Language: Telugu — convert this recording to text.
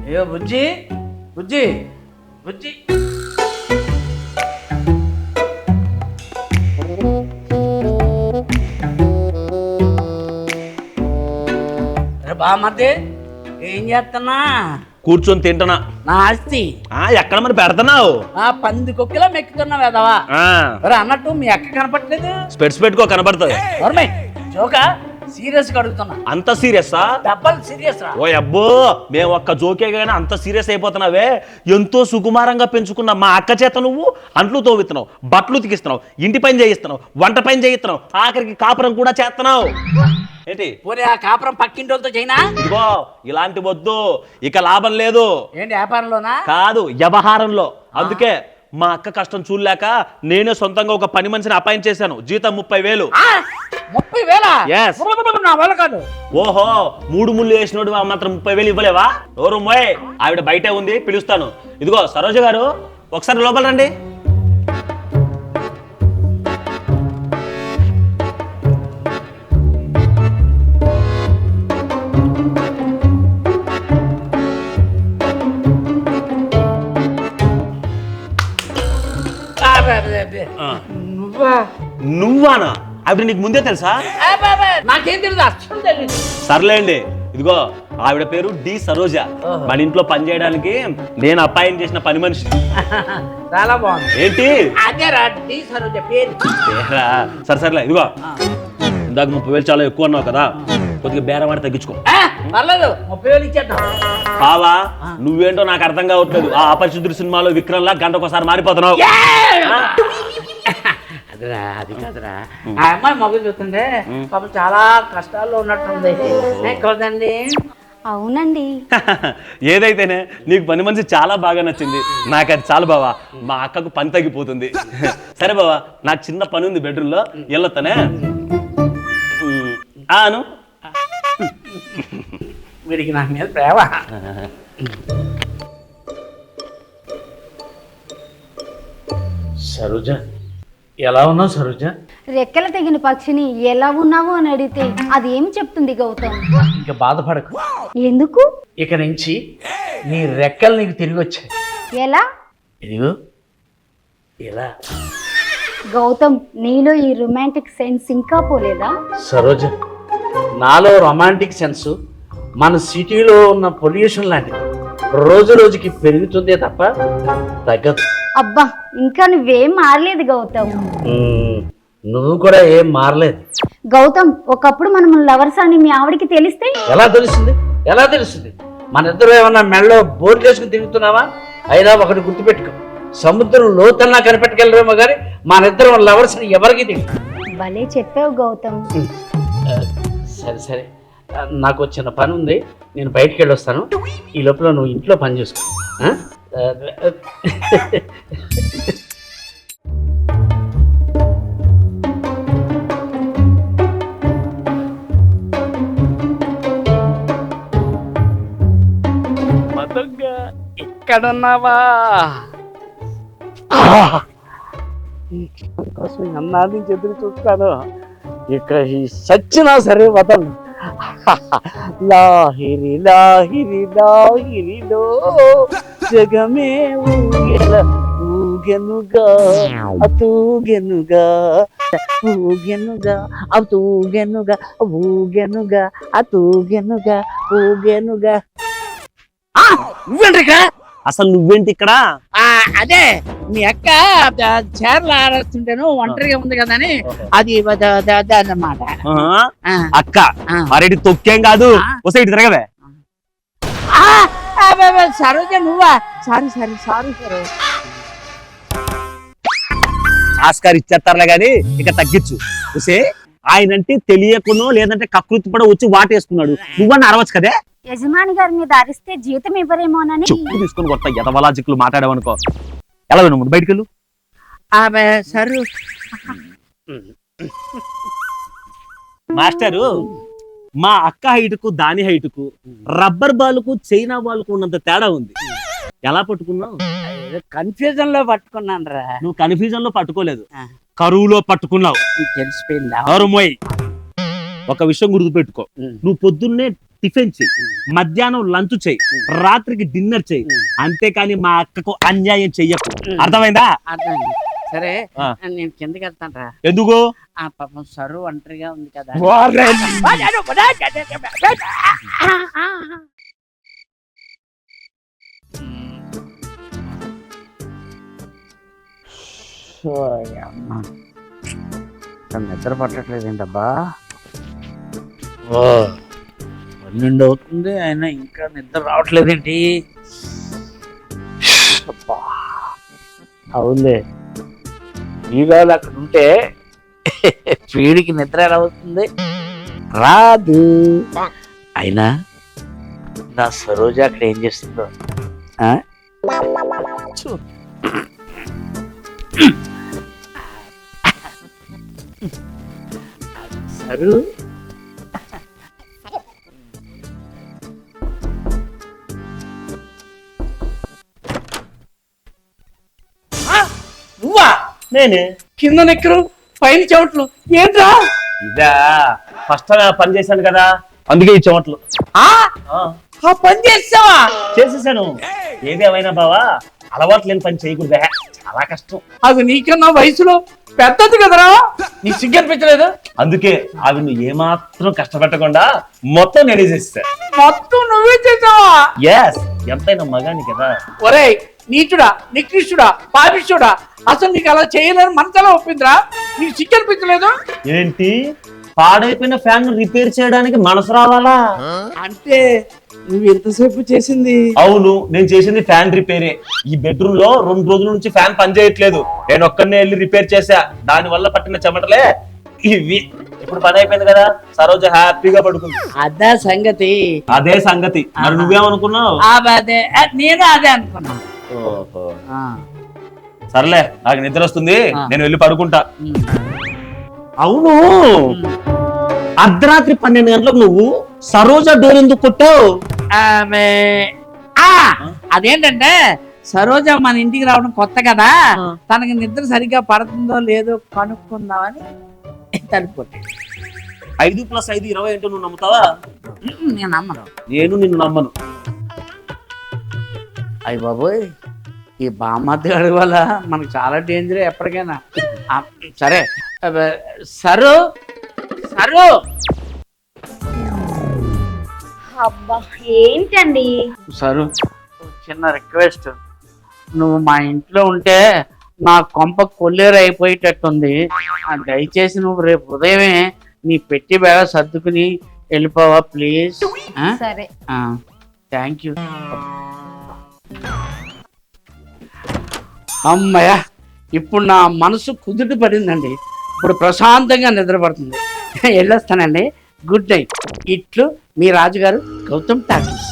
అయ్యో బుజ్జి బుజ్జి బుజ్జి బామర్ది ఏం చేస్తున్నా? కూర్చొని తింటున్నా. నా ఆస్తి ఎక్కడ మరి పెడుతున్నావు? పంది కుక్కలా మెక్కుతున్నావు ఎదవా. అన్నట్టు మీ అక్క కనపట్లేదు. స్పెట్స్ పెట్టుకో కనపడుతుంది. జోకా సీరియస్ గా అడుగుతున్నా. అంత సీరియస్సా? డబ్బల్ సీరియస్ రా. ఓ అబ్బో, మేము ఒక్క జోకే గానీ అంత సీరియస్ అయిపోతున్నావే. ఎంతో సుకుమారంగా పెంచుకున్న మా అక్క చేత నువ్వు అంట్లు తోవిస్తున్నావు, బట్టలు ఉతికిస్తున్నావు, ఇంటి పని చేయిస్తున్నావు, వంట పని చేయిస్తున్నావు, ఆఖరికి కాపురం కూడా చేస్తున్నావు. ఏంటి పోనీ ఆ కాపురం పక్కింటి వాళ్ళతో చైనా? ఇదిగో ఇలాంటి వద్దు, ఇక లాభం లేదు. ఏంటి వ్యాపారంలోనా? కాదు, వ్యవహారంలో. అందుకే మా అక్క కష్టం చూడలేక నేనే సొంతంగా ఒక పని మనిషిని అపాయింట్ చేశాను. జీతం 30,000. 30,000? నా వల్ల కాదు. ఓహో, 3 ముళ్ళు వేసినోడు మాత్రం 30,000 ఇవ్వలేవా? ఎవరు మోయ్, ఆవిడ బయటే ఉంది, పిలుస్తాను. ఇదిగో సరోజ గారు, ఒకసారి లోపల రండి. నువ్వానా? ఆవిడ నీకు ముందే తెలుసా? నాకేం తెలియదు. సర్లేండి, ఇదిగో ఆవిడ పేరు డి సరోజ. మన ఇంట్లో పని చేయడానికి నేను అపాయింట్ చేసిన పని మనిషి. చాలా బాగుంది. ఏంటి అదే రా డి సరోజ పేరు. సరే ఇదిగో ఇందాక 30,000 చాలా ఎక్కువ అన్నావు కదా, కొద్దిగా బేరం ఆడి తగ్గించుకో. పర్లేదు, 30,000 ఇచ్చేద్దాం. బావా నువ్వేంటో నాకు అర్థం కావట్లేదు. ఆ అపరిశుద్ధుడి సినిమాలో విక్రమ్లా గంటకోసారి మారిపోతున్నావు. అదిరా, అది కాదురా, ఆ అమ్మాయి మొబైల్ చూస్తుంటే పాపం చాలా కష్టాల్లో ఉన్నట్టుంది కదండి. అవునండి. ఏదైతేనే నీకు పని మనిషి చాలా బాగా నచ్చింది. నాకు అది చాలు బావా, మా అక్కకు పని తగ్గిపోతుంది. సరే బావా, నాకు చిన్న పని ఉంది బెడ్రూమ్లో, వెళ్ళొస్తానే. అను వీడికి నా మీద ప్రేమ. సరోజ, ఎలా ఉన్నావు సరోజ? రెక్కల తెగిన పక్షిని ఎలా ఉన్నావు అని అడిగితే అది ఏమి చెప్తుంది గౌతమ్? ఇంకా బాధపడకు. ఎందుకు? ఇక నుంచి నీ రెక్కలు నీకు తిరిగి వచ్చాయి. ఎలా? ఇదిగో ఇలా. గౌతమ్, నీలో ఈ రొమాంటిక్ సెన్స్ ఇంకా పోలేదా? సరోజ, నాలో రొమాంటిక్ సెన్స్ మన సిటీలో ఉన్న పొల్యూషన్ లాంటిది. రోజు రోజుకి పెరుగుతుందే తప్ప తగ్గదు. అబ్బా, ఇంకా నువ్వేం మారలేదు గౌతమ్. నువ్వు కూడా ఏం మారలేదు గౌతమ్. ఒకప్పుడు మనం లవర్స్ అని మీ ఆవిడికి తెలిస్తే? ఎలా తెలుస్తుంది? మన ఇద్దరు ఏమన్నా మెడలో బోర్ చేసుకుని తిరుగుతున్నావా? అయినా ఒకటి గుర్తుపెట్టుకో, సముద్రం లోతన్నా కనిపెట్టగలరేమో కానీ మన ఇద్దరు లవర్స్ అని ఎవరికి తెలియదు. భలే చెప్పావు గౌతమ్. సరే, నాకు చిన్న పని ఉంది, నేను బయటికి వెళ్ళొస్తాను. ఈ లోపల నువ్వు ఇంట్లో పని చూసుకో. ఇక్కడున్నావా? కోసం అన్నాది ఎదురు చూస్తాను. ఇక ఈ సచ్చినా సరే వదలను. లాహిరి లాహిరి లాహిరిలో జగమే ఊగెనుగా అతూగెనుగా ఊగెనుగా అతూగెనుగా ఊగెనుగా అతూగెనుగా ఊగెనుగా. నువ్వేంటి? అసలు నువ్వేంటి ఇక్కడ? అదే మీ అక్క చీరలు ఆరేస్తుంటేను ఒంటరిగా ఉంది కదా అని అది అన్నమాట. అక్క మరేటి తొక్కేం కాదు, ఒకసారి ఇటు తిరగవే. సరోజ నువ్వా? సారీ సరోజ. ఆస్కార్ ఇచ్చేస్తారులే గాని ఇక తగ్గించు. చూసే ఆయనంటే తెలియకునో లేదంటే కకృతి కూడా వచ్చి వాటేసుకున్నాడు. నువ్వన్నా అరవచ్చు కదే. యజమాని గారి మీద అరిస్తే జీతం ఇవ్వరేమోనని చెప్పు తీసుకుని కొత్త యదవలాజిక్లు మాట్లాడావనుకో. ఎలా విను, ముందు బయటకెళ్ళు. సరు మాస్టరు, మా అక్క హైట్ కు దాని హైట్ కు రబ్బర్ బాల్ కు చైనా బాల్ కు ఉన్నంత తేడా ఉంది. ఎలా పట్టుకున్నావు? కన్ఫ్యూజన్ లో పట్టుకున్నాను రా. నువ్వు కన్ఫ్యూజన్ లో పట్టుకోలేదు, కరువులో పట్టుకున్నావు. తెలిసిపోయిందా? ఎవరుమోయ్ ఒక విషయం గుర్తుపెట్టుకో, నువ్వు పొద్దున్నే టిఫిన్ చెయ్యి, మధ్యాహ్నం లంచ్ చెయ్యి, రాత్రికి డిన్నర్ చెయ్యి, అంతేకాని మా అక్కకు అన్యాయం చెయ్యకు. అర్థమైందా? అర్థమైంది. సరే నేను కిందకి వెళ్తాను రా. ఎందుకు? ఆ పాపం సరు ఒంటరిగా ఉంది కదా. నిద్ర పట్టట్లేదేంటబ్బా. 12 అవుతుంది, అయినా ఇంకా నిద్ర రావట్లేదేంటి? అవునులే, ఈవేళ అక్కడ ఉంటే వీడికి నిద్ర ఎలా అవుతుంది? రాదు. అయినా నా సరోజ అక్కడ ఏం చేస్తుందో సరు. నువ్వా? నేనే. కింద నెక్కరు పైన చెవట్లు ఏంట్రా? ఇదా ఫస్ట్ పని చేశాను కదా, అందుకే ఈ చెమట్లు. ఆ పని చేస్తావా? చేసేసాను. ఏదేమైనా బావా, అలవాటు లేని పని చేయకూడదా, చాలా కష్టం. అది నీకన్నా వయసులో పెద్దది కదరా, నీ సిగ్గు అనిపించలేదు? అందుకే అవి నువ్వు ఏమాత్రం కష్టపెట్టకుండా మొత్తం నేనే చేస్తా. మొత్తం నువ్వే చేసావా? ఎస్, ఎంతైనా మగాని కదా. ఒరేయ్ నీచుడా, నికృష్టుడా, పాపిష్టుడా, అసలు నీకు అలా చేయలేని మనసులో ఒప్పిందిరా? నీకు సిగ్గు అనిపించలేదు? ఏంటి, పాడైపోయిన ఫ్యాన్ రిపేర్ చేయడానికి మనసు రావాలా? అంటే నువ్వు ఎంతసేపు చేసింది? అవును, నేను చేసింది ఫ్యాన్ రిపేరే. ఈ బెడ్రూమ్ లో 2 రోజుల నుంచి ఫ్యాన్ పని చేయట్లేదు, నేను ఒక్కనే వెళ్ళి రిపేర్ చేశా. దాని వల్ల పట్టిన చెమటలే ఇవి. ఇప్పుడు పని అయిపోయింది కదా, సరోజ హ్యాపీగా పడుకుంది. అదే సంగతి. అదే సంగతి. మరి నువ్వేమనుకున్నావు? నేను అదే అనుకున్నా. ఓహో, సర్లే, నాకు నిద్ర వస్తుంది, నేను వెళ్ళి పడుకుంటా. అవును, అర్ధరాత్రి 12 గంటలకు నువ్వు సరోజ డోర్ ఎందుకు కొట్టావు? అదేంటంటే సరోజ మన ఇంటికి రావడం కొత్త కదా, తనకి నిద్ర సరిగ్గా పడుతుందో లేదో కనుక్కుందామని తలుపు కొట్టాడు. 5 + 5 20 ఏంటో నువ్వు నమ్ముతావా? నేను నమ్మను. నేను నిన్ను నమ్మను. అయ్య బాబోయ్, ఈ బామ్మద్ది అడుగు వల్ల మనకు చాలా డేంజర్ ఎప్పటికైనా. సరే సరు సరు. అబ్బా ఏంటండి? సరు, చిన్న రిక్వెస్ట్. నువ్వు మా ఇంట్లో ఉంటే నా కొంప కొల్లేరు అయిపోయేటట్టుంది. దయచేసి నువ్వు రేపు ఉదయమే నీ పెట్టి బేడ సర్దుకుని వెళ్ళిపోవా ప్లీజ్? సరే. Thank you. అమ్మయ్య, ఇప్పుడు నా మనసు కుదుట పడిందండి. ఇప్పుడు ప్రశాంతంగా నిద్రపడుతుంది. వెళ్ళొస్తానండి. Good night. ఇట్లు మీ రాజుగారు, గౌతమ్ టాకీస్.